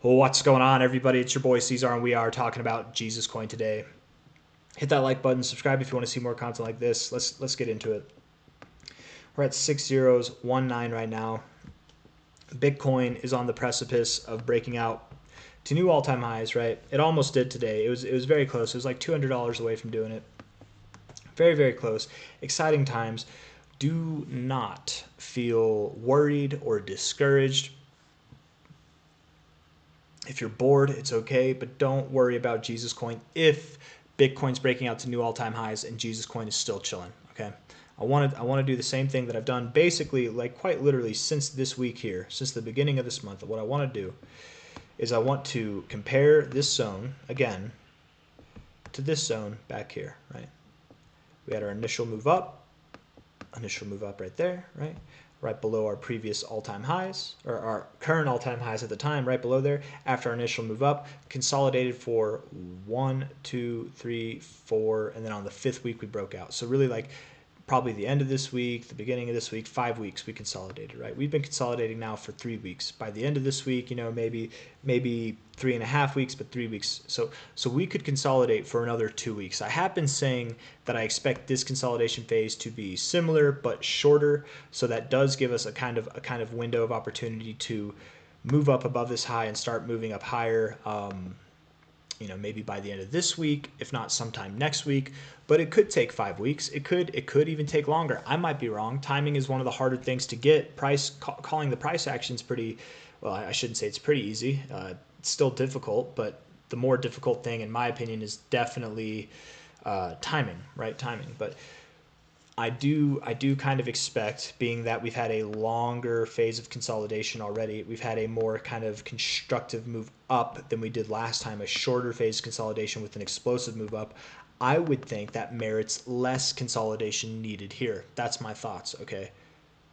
What's going on, everybody? It's your boy C-Zar, and we are talking about Jesus Coin today. Hit that like button, subscribe if you want to see more content like this. Let's get into it. We're at 6019 right now. Bitcoin is on the precipice of breaking out to new all-time highs. Right, it almost did today. It was very close. It was like $200 away from doing it. Very close. Exciting times. Do not feel worried or discouraged. If you're bored, it's okay, but don't worry about Jesus Coin if Bitcoin's breaking out to new all-time highs and Jesus Coin is still chilling. Okay, I want to do the same thing that I've done basically, like quite literally, since this week here, since the beginning of this month. What I want to do is I want to compare this zone again to this zone back here. Right, we had our initial move up right there, right below our previous all-time highs, or our current all-time highs at the time, right below there. After our initial move up, consolidated for 1, 2, 3, 4, and then on the 5th week we broke out. So really, like, probably the end of this week, the beginning of this week, 5 weeks we consolidated, right? We've been consolidating now for 3 weeks. By the end of this week, maybe 3.5 weeks, but 3 weeks. So we could consolidate for another 2 weeks. I have been saying that I expect this consolidation phase to be similar but shorter, so that does give us a kind of window of opportunity to move up above this high and start moving up higher. Maybe by the end of this week, if not sometime next week, but it could take 5 weeks. It could even take longer. I might be wrong. Timing is one of the harder things to get. Calling the price action is pretty, well, I shouldn't say it's pretty easy. It's still difficult, but the more difficult thing, in my opinion, is definitely timing, right? Timing. But I do kind of expect, being that we've had a longer phase of consolidation already, we've had a more kind of constructive move up than we did last time, a shorter phase of consolidation with an explosive move up. I would think that merits less consolidation needed here. That's my thoughts, okay?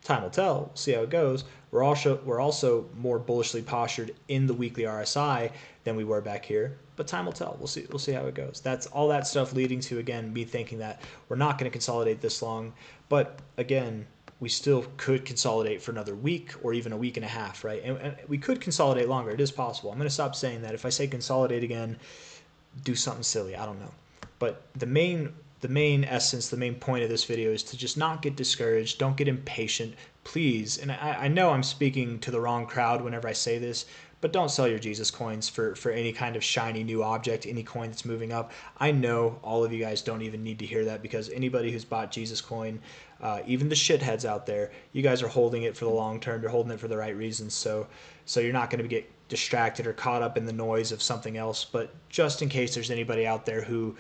Time will tell. We'll see how it goes. We're also more bullishly postured in the weekly RSI than we were back here, but time will tell. We'll see how it goes. That's all that stuff leading to, again, me thinking that we're not going to consolidate this long, but again, we still could consolidate for another week or even a week and a half, right? And we could consolidate longer. It is possible. I'm going to stop saying that. If I say consolidate again, do something silly. I don't know. But the main essence, the main point of this video is to just not get discouraged. Don't get impatient, please. And I know I'm speaking to the wrong crowd whenever I say this, but don't sell your Jesus coins for any kind of shiny new object, any coin that's moving up. I know all of you guys don't even need to hear that, because anybody who's bought Jesus coin, even the shitheads out there, you guys are holding it for the long term. You're holding it for the right reasons. So you're not going to get distracted or caught up in the noise of something else. But just in case there's anybody out there who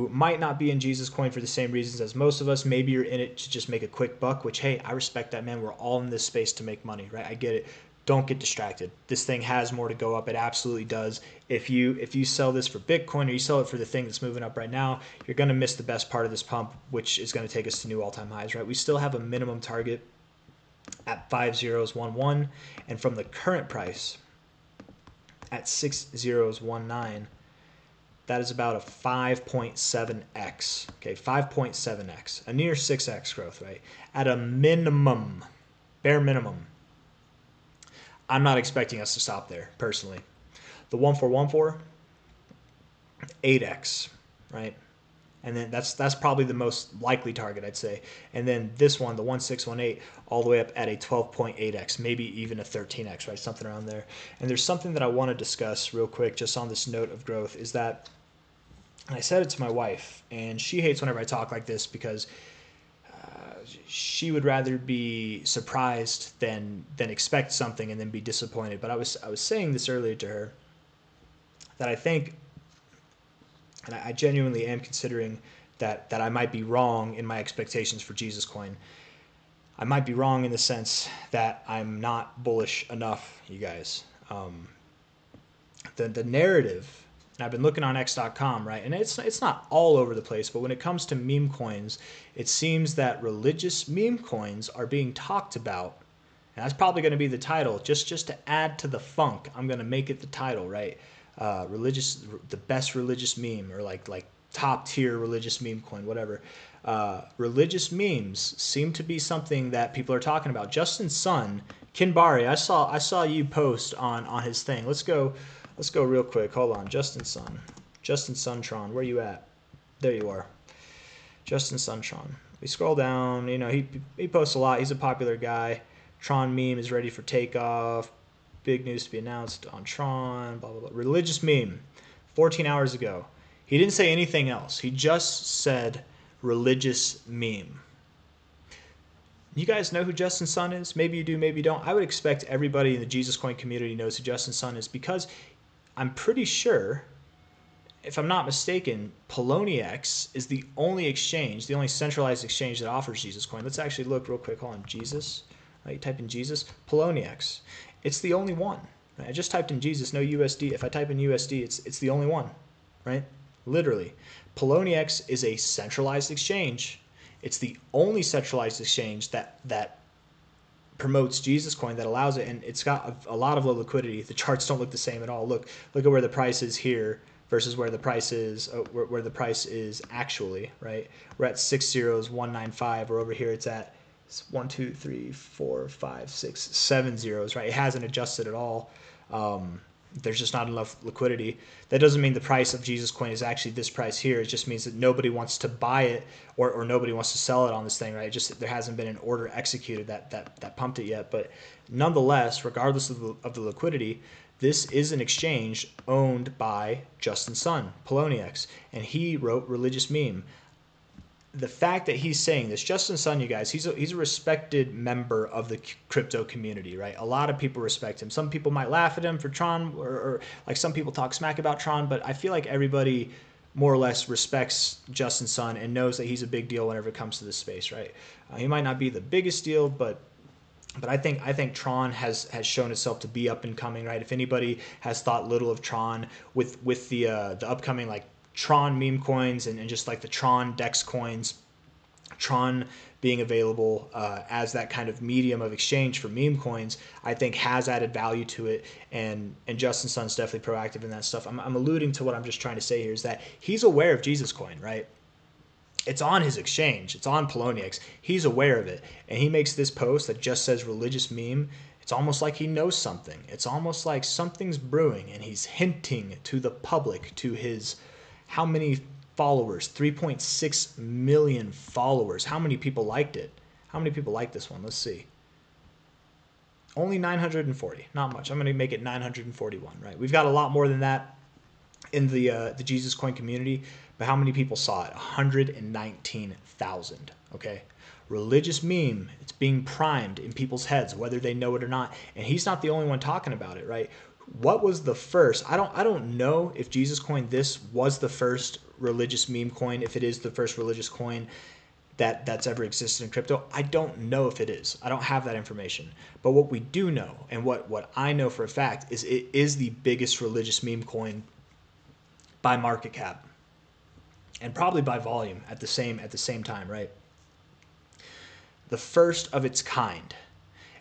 might not be in Jesus coin for the same reasons as most of us, maybe you're in it to just make a quick buck, which, hey, I respect that, man. We're all in this space to make money, right? I get it. Don't get distracted. This thing has more to go up. It absolutely does. If you sell this for Bitcoin, or you sell it for the thing that's moving up right now, you're going to miss the best part of this pump, which is going to take us to new all-time highs, right? We still have a minimum target at 5011, and from the current price at 6019, that is about a 5.7x, okay, 5.7x, a near 6x growth, right? At a minimum, bare minimum. I'm not expecting us to stop there, personally. The 1414, 8x, right? And then that's probably the most likely target, I'd say. And then this one, the 1618, all the way up at a 12.8x, maybe even a 13x, right? Something around there. And there's something that I want to discuss real quick, just on this note of growth, is that, and I said it to my wife, and she hates whenever I talk like this, because she would rather be surprised than expect something and then be disappointed. But I was saying this earlier to her, that I think, and I genuinely am considering that I might be wrong in my expectations for Jesus coin. I might be wrong in the sense that I'm not bullish enough, you guys. The narrative, and I've been looking on x.com, right? And it's not all over the place, but when it comes to meme coins, it seems that religious meme coins are being talked about. And that's probably going to be the title. Just to add to the funk, I'm going to make it the title, right? The best religious meme, or like top tier religious meme coin, whatever. Religious memes seem to be something that people are talking about. Justin Sun, Kinbari, I saw you post on his thing. Let's go real quick. Hold on, Justin Suntron, where you at? There you are, Justin Suntron. We scroll down. He posts a lot. He's a popular guy. Tron meme is ready for takeoff. Big news to be announced on Tron. Blah blah blah. Religious meme, 14 hours ago. He didn't say anything else. He just said religious meme. You guys know who Justin Sun is? Maybe you do, maybe you don't. I would expect everybody in the Jesus Coin community knows who Justin Sun is, because I'm pretty sure, if I'm not mistaken, Poloniex is the only exchange, the only centralized exchange that offers Jesus Coin. Let's actually look real quick. Hold on, Jesus. Right, type in Jesus, Poloniex. It's the only one. Right? I just typed in Jesus, no USD. If I type in USD, it's the only one, right? Literally. Poloniex is a centralized exchange. It's the only centralized exchange that promotes Jesus Coin, that allows it, and it's got a lot of low liquidity. The charts don't look the same at all. Look at where the price is here versus where the price is where the price is actually, right? We're at 60195. Or over here it's at 1, 2, 3, 4, 5, 6, 7 zeros, right? It hasn't adjusted at all. There's just not enough liquidity. That doesn't mean the price of Jesus Coin is actually this price here. It just means that nobody wants to buy it, or nobody wants to sell it on this thing, right? Just there hasn't been an order executed that pumped it yet. But nonetheless, regardless of the liquidity, this is an exchange owned by Justin Sun, Poloniex, and he wrote religious meme. The fact that he's saying this, Justin Sun, you guys, he's a respected member of the crypto community, right? A lot of people respect him. Some people might laugh at him for Tron, or like some people talk smack about Tron, but I feel like everybody more or less respects Justin Sun and knows that he's a big deal whenever it comes to this space, right? He might not be the biggest deal, but I think Tron has shown itself to be up and coming, right? If anybody has thought little of Tron with the upcoming like Tron meme coins and just like the Tron Dex coins, Tron being available as that kind of medium of exchange for meme coins, I think has added value to it, and Justin Sun's definitely proactive in that stuff. I'm alluding to what I'm just trying to say here is that he's aware of Jesus Coin, right? It's on his exchange. It's on Poloniex. He's aware of it, and he makes this post that just says religious meme. It's almost like he knows something. It's almost like something's brewing, and he's hinting to the public, to his how many followers? 3.6 million followers. How many people liked it? How many people liked this one? Let's see. Only 940. Not much. I'm going to make it 941, right? We've got a lot more than that in the Jesus Coin community, but how many people saw it? 119,000, okay? Religious meme, it's being primed in people's heads, whether they know it or not, and he's not the only one talking about it, right? What was the first? I don't know if Jesus Coin this was the first religious meme coin, if it is the first religious coin that's ever existed in crypto. I don't know if it is. I don't have that information. But what we do know, and what I know for a fact, is it is the biggest religious meme coin by market cap, and probably by volume at the same time, right? The first of its kind.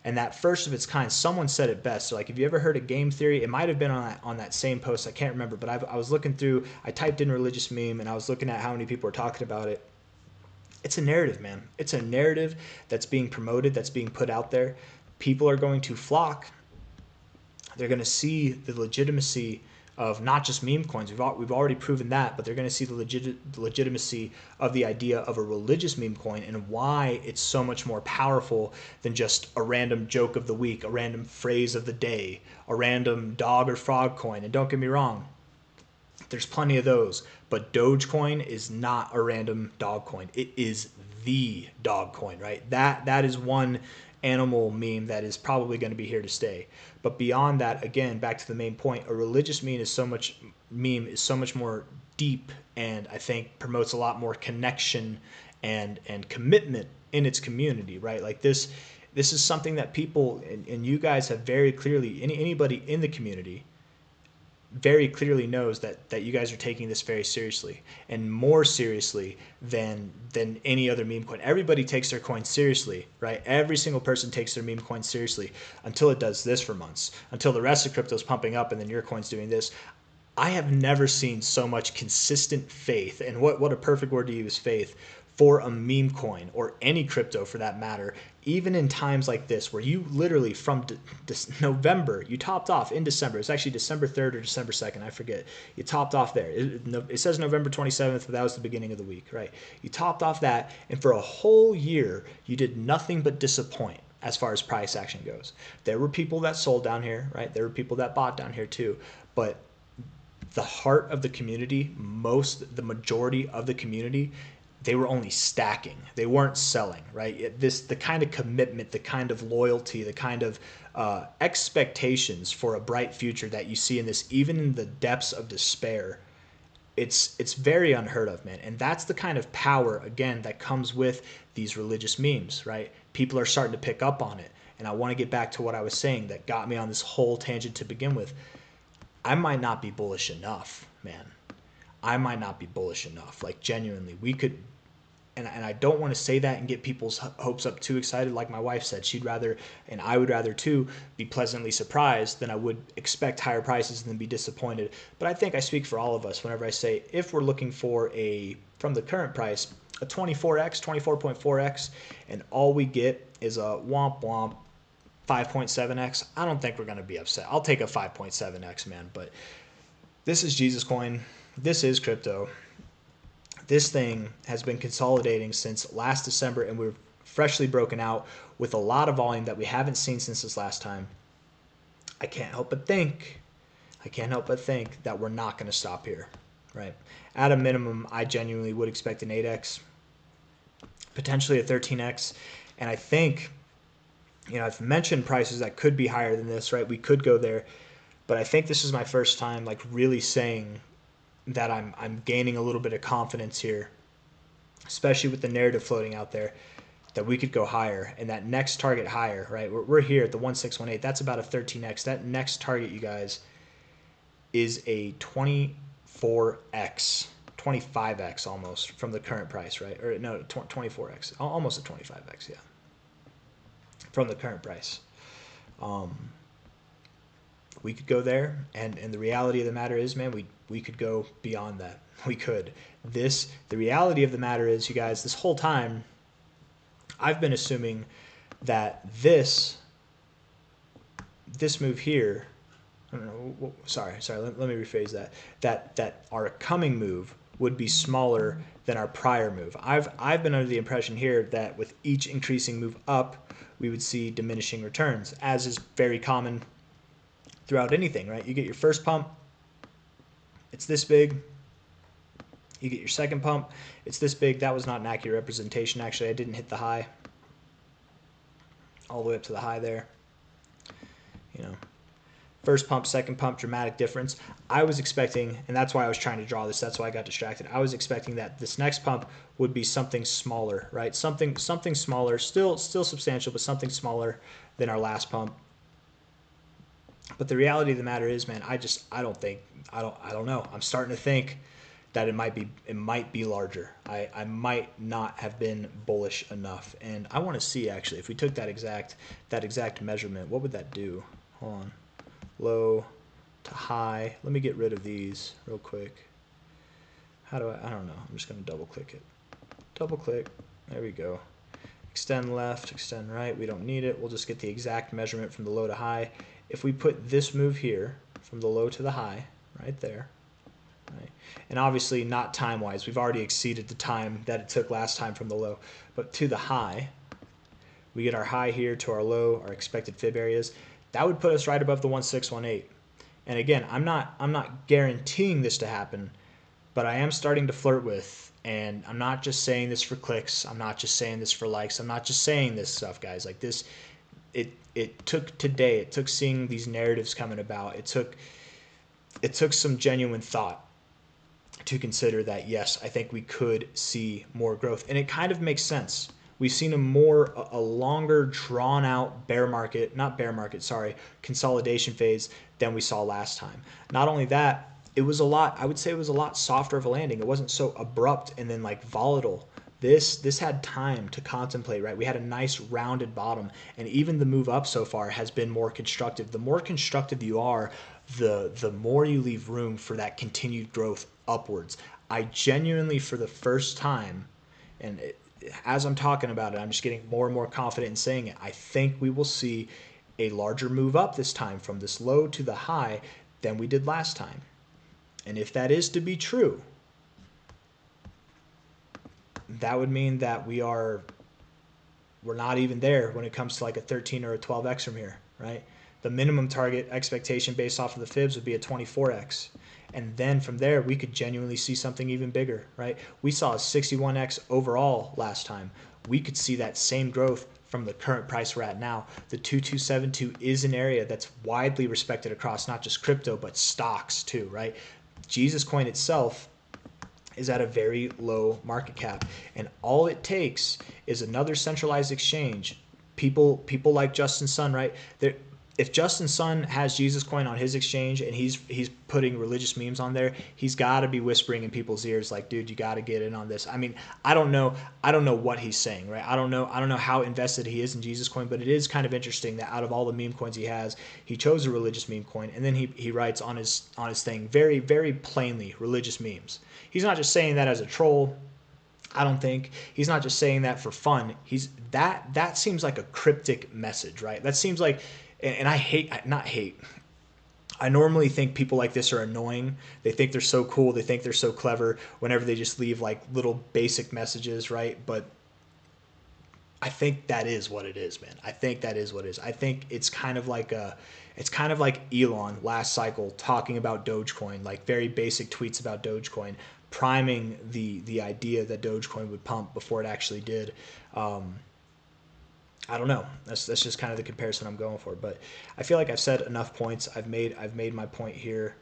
And that first of its kind, someone said it best. So like, have you ever heard of game theory? It might have been on that same post. I can't remember, but I was looking through, I typed in religious meme, and I was looking at how many people were talking about it. It's a narrative, man. It's a narrative that's being promoted, that's being put out there. People are going to flock. They're going to see the legitimacy of not just meme coins. We've already proven that, but they're going to see the legitimacy of the idea of a religious meme coin, and why it's so much more powerful than just a random joke of the week, a random phrase of the day, a random dog or frog coin. And don't get me wrong, there's plenty of those, but Dogecoin is not a random dog coin. It is the dog coin, right? That is one animal meme that is probably going to be here to stay. But beyond that, again, back to the main point, a religious meme is so much more deep, and I think promotes a lot more connection and commitment in its community, right? Like this is something that people, and you guys have very clearly, anybody in the community very clearly knows that you guys are taking this very seriously, and more seriously than any other meme coin. Everybody takes their coin seriously, right? Every single person takes their meme coin seriously until it does this for months, until the rest of crypto is pumping up and then your coin's doing this. I have never seen so much consistent faith, and what a perfect word to use, faith, for a meme coin or any crypto for that matter, even in times like this where you literally from November, you topped off in December. It's actually December 3rd or December 2nd, I forget. You topped off there. It says November 27th, but that was the beginning of the week, right? You topped off that, and for a whole year, you did nothing but disappoint as far as price action goes. There were people that sold down here, right? There were people that bought down here too, but the heart of the community, the majority of the community, they were only stacking. They weren't selling, right? The kind of commitment, the kind of loyalty, the kind of expectations for a bright future that you see in this, even in the depths of despair, it's very unheard of, man. And that's the kind of power, again, that comes with these religious memes, right? People are starting to pick up on it. And I want to get back to what I was saying that got me on this whole tangent to begin with. I might not be bullish enough, man. I might not be bullish enough. Like, genuinely, we could, and I don't want to say that and get people's hopes up too excited. Like my wife said, she'd rather, and I would rather too, be pleasantly surprised than I would expect higher prices and then be disappointed. But I think I speak for all of us whenever I say, if we're looking for from the current price, a 24x, 24.4x, and all we get is a womp womp 5.7x, I don't think we're going to be upset. I'll take a 5.7x, man. But this is Jesus coin. This is crypto. This thing has been consolidating since last December, and we're freshly broken out with a lot of volume that we haven't seen since this last time. I can't help but think that we're not going to stop here, right? At a minimum, I genuinely would expect an 8x, potentially a 13x, and I think, I've mentioned prices that could be higher than this, right? We could go there, but I think this is my first time like really saying that I'm gaining a little bit of confidence here, especially with the narrative floating out there that we could go higher, and that next target higher, right? We're here at the 1618. That's about a 13x. That next target, you guys, is a 24x, 25x almost from the current price, right? Or no, 24x, almost a 25x, yeah, from the current price. We could go there, and the reality of the matter is, man, we could go beyond that. We could. The reality of the matter is, you guys, this whole time, I've been assuming that this move here, I don't know, sorry, let me rephrase that. That our coming move would be smaller than our prior move. I've been under the impression here that with each increasing move up, we would see diminishing returns, as is very common throughout anything, right? You get your first pump, it's this big. You get your second pump, it's this big. That was not an accurate representation. Actually, I didn't hit the high all the way up to the high there. First pump, second pump, dramatic difference. I was expecting, and that's why I was trying to draw this, that's why I got distracted. I was expecting that this next pump would be something smaller, right? Something smaller, still substantial, but something smaller than our last pump. But the reality of the matter is, man, I don't know. I'm starting to think that it might be larger. I might not have been bullish enough. And I want to see, actually, if we took that exact measurement, what would that do? Hold on. Low to high. Let me get rid of these real quick. How do I don't know. I'm just going to double click it. Double click. There we go. Extend left, extend right. We don't need it. We'll just get the exact measurement from the low to high. If we put this move here from the low to the high, right there, right? And obviously not time-wise. We've already exceeded the time that it took last time from the low. But to the high, we get our high here to our low, our expected fib areas. That would put us right above the 1618. And again, I'm not guaranteeing this to happen, but I am starting to flirt with, and I'm not just saying this for clicks. I'm not just saying this for likes. I'm not just saying this stuff, guys. Like this, it took today. It took seeing these narratives coming about. It took some genuine thought to consider that, yes, I think we could see more growth. And it kind of makes sense. We've seen a longer drawn out consolidation phase than we saw last time. Not only that, I would say it was a lot softer of a landing. It wasn't so abrupt and then like volatile. This had time to contemplate, right? We had a nice rounded bottom, and even the move up so far has been more constructive. The more constructive you are, the more you leave room for that continued growth upwards. I genuinely, for the first time, and as I'm talking about it, I'm just getting more and more confident in saying it. I think we will see a larger move up this time from this low to the high than we did last time. And if that is to be true, that would mean that we're not even there when it comes to like a 13 or a 12x from here, right? The minimum target expectation based off of the fibs would be a 24x. And then from there, we could genuinely see something even bigger, right? We saw a 61x overall last time. We could see that same growth from the current price we're at now. The 2272 is an area that's widely respected across not just crypto, but stocks too, right? Jesus Coin itself is at a very low market cap, and all it takes is another centralized exchange. People like Justin Sun, right? If Justin Sun has Jesus Coin on his exchange and he's putting religious memes on there, he's got to be whispering in people's ears like, dude, you got to get in on this. I mean, I don't know what he's saying, right? I don't know how invested he is in Jesus Coin, but it is kind of interesting that out of all the meme coins he has, he chose a religious meme coin, and then he writes on his thing very, very plainly religious memes. He's not just saying that as a troll. I don't think he's not just saying that for fun. That seems like a cryptic message, right? That seems like, and I normally think people like this are annoying. They think they're so cool. They think they're so clever whenever they just leave like little basic messages, right? But I think that is what it is, man. I think that is what it is. I think it's kind of like Elon last cycle talking about Dogecoin, like very basic tweets about Dogecoin, priming the idea that Dogecoin would pump before it actually did. I don't know. That's just kind of the comparison I'm going for. But I feel like I've said enough points. I've made my point here.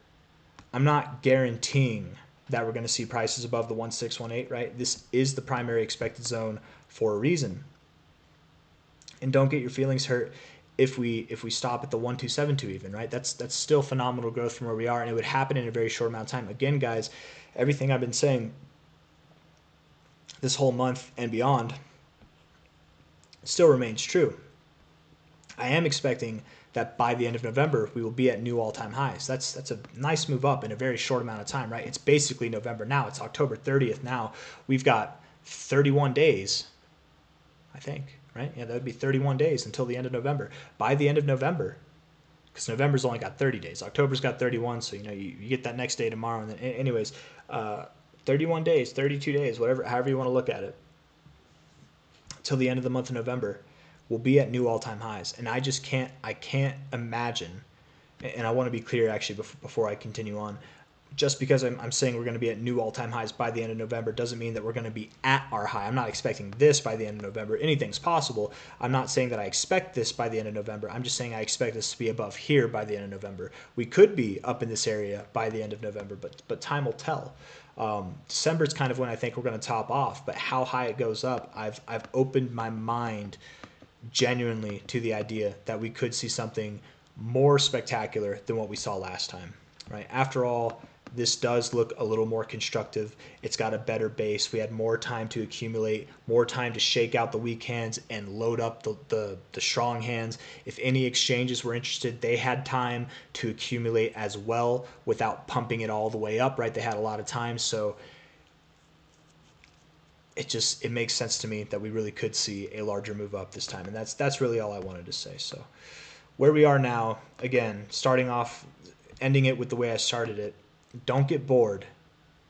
I'm not guaranteeing that we're going to see prices above the 1618, right? This is the primary expected zone for a reason. And don't get your feelings hurt if we stop at the 1272 even, right? That's still phenomenal growth from where we are, and it would happen in a very short amount of time. Again, guys, everything I've been saying this whole month and beyond still remains true. I am expecting that by the end of November, we will be at new all-time highs. That's a nice move up in a very short amount of time, right? It's basically November now. It's October 30th now. We've got 31 days, I think, right? Yeah, that would be 31 days until the end of November. By the end of November, because November's only got 30 days. October's got 31, so you get that next day tomorrow. And then, anyways, 31 days, 32 days, however you want to look at it, till the end of the month of November, we'll be at new all-time highs. And I can't imagine, and I want to be clear actually before I continue on, just because I'm saying we're going to be at new all-time highs by the end of November doesn't mean that we're going to be at our high. I'm not expecting this by the end of November. Anything's possible. I'm not saying that I expect this by the end of November. I'm just saying I expect this to be above here by the end of November. We could be up in this area by the end of November, but time will tell. December is kind of when I think we're going to top off, but how high it goes up, I've opened my mind genuinely to the idea that we could see something more spectacular than what we saw last time, right? After all, this does look a little more constructive. It's got a better base. We had more time to accumulate, more time to shake out the weak hands and load up the strong hands. If any exchanges were interested, they had time to accumulate as well without pumping it all the way up, right? They had a lot of time. So it makes sense to me that we really could see a larger move up this time. And that's really all I wanted to say. So where we are now, again, starting off, ending it with the way I started it, don't get bored.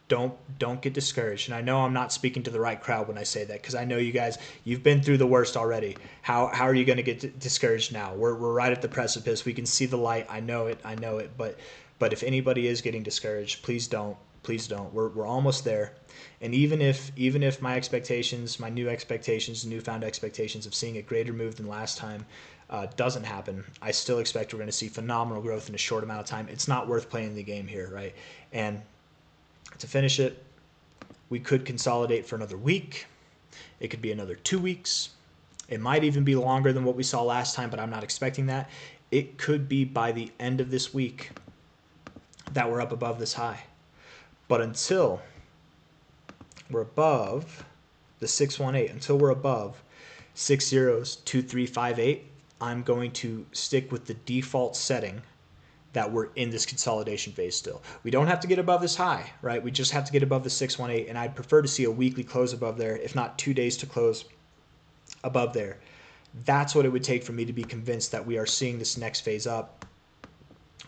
Don't get discouraged. And I know I'm not speaking to the right crowd when I say that, because I know you guys, you've been through the worst already. How are you going to get discouraged now? We're right at the precipice. We can see the light. I know it. But if anybody is getting discouraged, please don't. We're almost there. And even if my expectations, my new expectations, newfound expectations of seeing a greater move than last time doesn't happen, I still expect we're going to see phenomenal growth in a short amount of time. It's not worth playing the game here, right? And to finish it, we could consolidate for another week. It could be another 2 weeks. It might even be longer than what we saw last time, but I'm not expecting that. It could be by the end of this week that we're up above this high. But until we're above the 618, until we're above 602358, I'm going to stick with the default setting that we're in this consolidation phase still. We don't have to get above this high, right? We just have to get above the 618, and I'd prefer to see a weekly close above there, if not 2 days to close above there. That's what it would take for me to be convinced that we are seeing this next phase up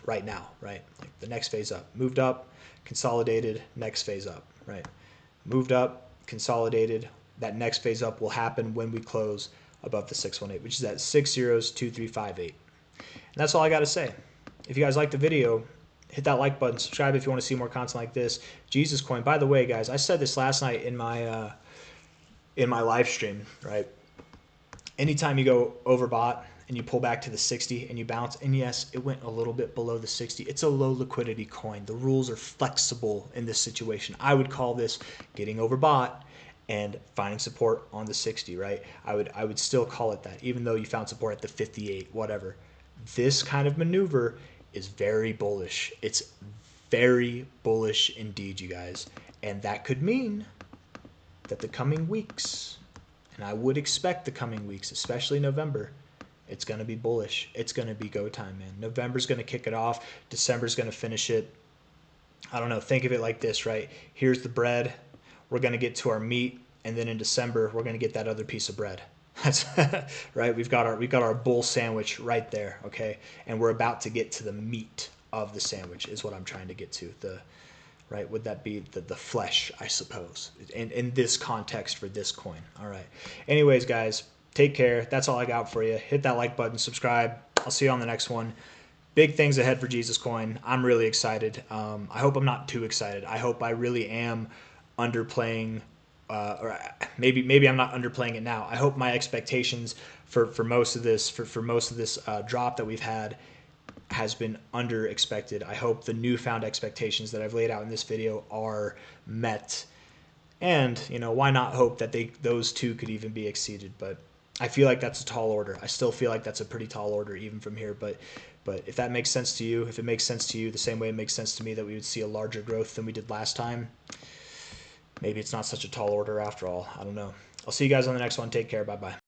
right now, right? Like the next phase up. Moved up, consolidated, next phase up, right? Moved up, consolidated. That next phase up will happen when we close above the 618, which is at 602358. And that's all I got to say. If you guys like the video, hit that like button, subscribe if you want to see more content like this. Jesus Coin. By the way, guys, I said this last night in my live stream, right? Anytime you go overbought and you pull back to the 60 and you bounce, and yes, it went a little bit below the 60. It's a low liquidity coin. The rules are flexible in this situation. I would call this getting overbought and finding support on the 60, right? I would still call it that, even though you found support at the 58, whatever. This kind of maneuver is very bullish. It's very bullish indeed, you guys. And that could mean that the coming weeks, and I would expect the coming weeks, especially November, it's going to be bullish. It's going to be go time, man. November's going to kick it off. December's going to finish it. I don't know. Think of it like this, right? Here's the bread. We're going to get to our meat, and then in December we're going to get that other piece of bread. That's right. We've got our bull sandwich right there, okay? And we're about to get to the meat of the sandwich is what I'm trying to get to. Right? Would that be the flesh, I suppose, in this context for this coin? All right. Anyways, guys, take care. That's all I got for you. Hit that like button, subscribe. I'll see you on the next one. Big things ahead for Jesus Coin. I'm really excited. I hope I'm not too excited. I hope I really am underplaying, or maybe I'm not underplaying it now. I hope my expectations for most of this drop that we've had has been under expected. I hope the newfound expectations that I've laid out in this video are met, and why not hope that those two could even be exceeded. But I feel like that's a tall order. I still feel like that's a pretty tall order even from here. But if that makes sense to you, if it makes sense to you the same way it makes sense to me that we would see a larger growth than we did last time, maybe it's not such a tall order after all. I don't know. I'll see you guys on the next one. Take care. Bye-bye.